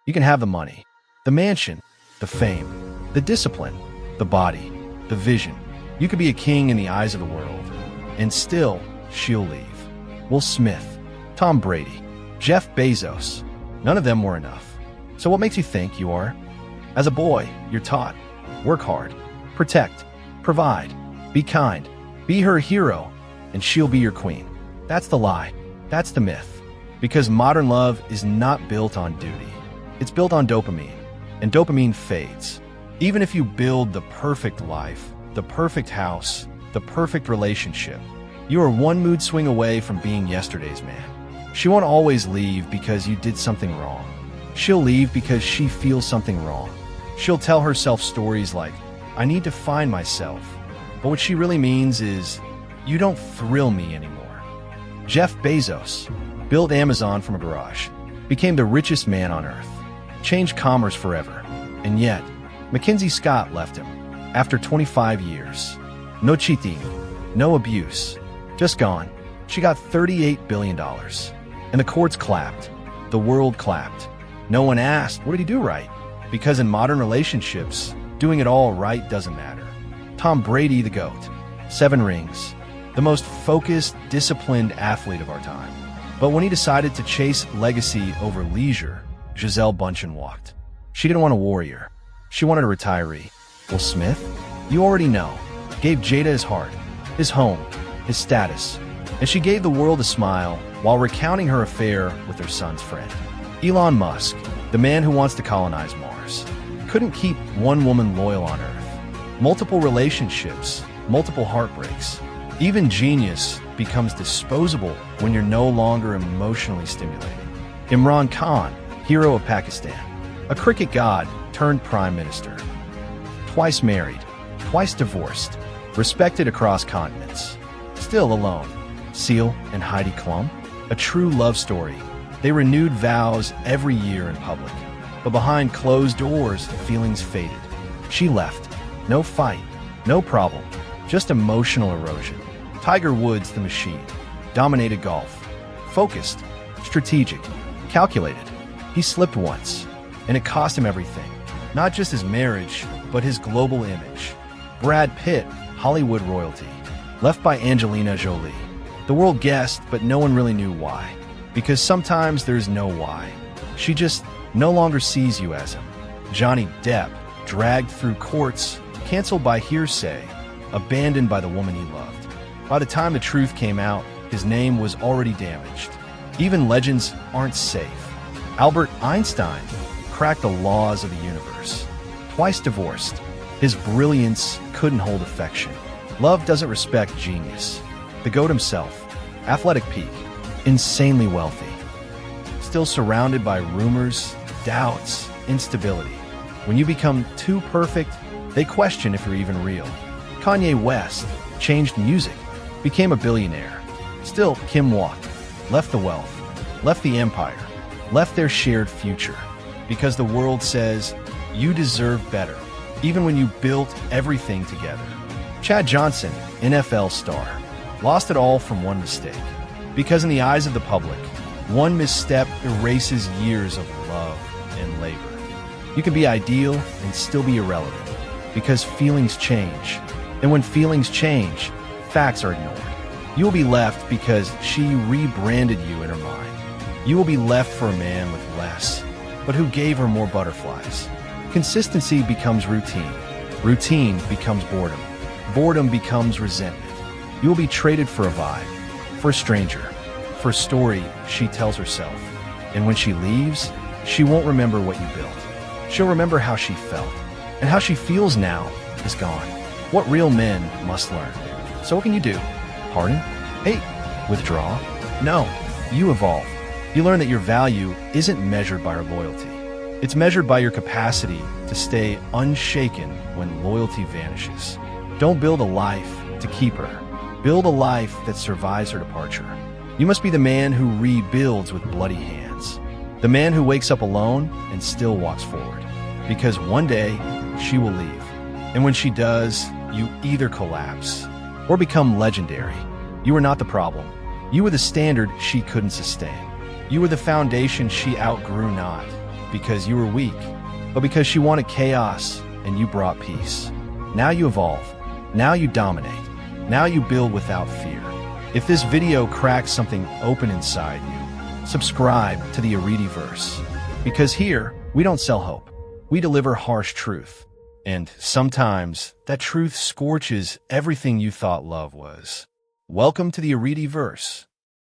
You can have the money, the mansion, the fame, the discipline, the body, the vision. You could be a king in the eyes of the world, and still, she'll leave. Will Smith, Tom Brady, Jeff Bezos, none of them were enough. So what makes you think you are? As a boy, you're taught, work hard, protect, provide, be kind, be her hero, and she'll be your queen. That's the lie. That's the myth. Because modern love is not built on duty. It's built on dopamine, and dopamine fades. Even if you build the perfect life, the perfect house, the perfect relationship, you are one mood swing away from being yesterday's man. She won't always leave because you did something wrong. She'll leave because she feels something wrong. She'll tell herself stories like, I need to find myself. But what she really means is, you don't thrill me anymore. Jeff Bezos built Amazon from a garage, became the richest man on earth, changed commerce forever. And yet, Mackenzie Scott left him after 25 years. No cheating, no abuse, just gone. She got $38 billion. And the courts clapped. The world clapped. No one asked, what did he do right? Because in modern relationships, doing it all right doesn't matter. Tom Brady, the GOAT, 7 rings, the most focused, disciplined athlete of our time. But when he decided to chase legacy over leisure, Gisele Bündchen walked. She didn't want a warrior. She wanted a retiree. Will Smith, you already know, gave Jada his heart, his home, his status, and she gave the world a smile while recounting her affair with her son's friend. Elon Musk, the man who wants to colonize Mars, couldn't keep one woman loyal on Earth. Multiple relationships, multiple heartbreaks. Even genius becomes disposable when you're no longer emotionally stimulating. Imran Khan, hero of Pakistan, a cricket god turned prime minister. Twice married, twice divorced, respected across continents. Still alone. Seal and Heidi Klum, a true love story. They renewed vows every year in public. But behind closed doors, feelings faded. She left. No fight, no problem, just emotional erosion. Tiger Woods, the machine, dominated golf. Focused, strategic, calculated. He slipped once, and it cost him everything. Not just his marriage, but his global image. Brad Pitt, Hollywood royalty, left by Angelina Jolie. The world guessed, but no one really knew why. Because sometimes there's no why. She just no longer sees you as him. Johnny Depp, dragged through courts, canceled by hearsay, abandoned by the woman he loved. By the time the truth came out, his name was already damaged. Even legends aren't safe. Albert Einstein cracked the laws of the universe. Twice divorced, his brilliance couldn't hold affection. Love doesn't respect genius. The GOAT himself, athletic peak, insanely wealthy. Still surrounded by rumors, doubts, instability. When you become too perfect, they question if you're even real. Kanye West changed music, became a billionaire. Still, Kim walked, left the wealth, left the empire, left their shared future. Because the world says, you deserve better, even when you built everything together. Chad Johnson, NFL star, lost it all from one mistake. Because in the eyes of the public, one misstep erases years of love and labor. You can be ideal and still be irrelevant, because feelings change. And when feelings change, facts are ignored. You will be left because she rebranded you in her mind. You will be left for a man with less, but who gave her more butterflies. Consistency becomes routine. Routine becomes boredom. Boredom becomes resentment. You will be traded for a vibe, for a stranger, for a story she tells herself. And when she leaves, she won't remember what you built. She'll remember how she felt. And how she feels now is gone. What real men must learn. So what can you do? Pardon? Hate? Withdraw? No, you evolve. You learn that your value isn't measured by her loyalty. It's measured by your capacity to stay unshaken when loyalty vanishes. Don't build a life to keep her. Build a life that survives her departure. You must be the man who rebuilds with bloody hands. The man who wakes up alone and still walks forward. Because one day, she will leave. And when she does, you either collapse or become legendary. You were not the problem. You were the standard she couldn't sustain. You were the foundation she outgrew not. because you were weak, but because she wanted chaos and you brought peace. Now you evolve. Now you dominate. Now you build without fear. If this video cracks something open inside you, subscribe to the Aretiverse. Because here, we don't sell hope. We deliver harsh truth. And sometimes, that truth scorches everything you thought love was. Welcome to the Aretiverse.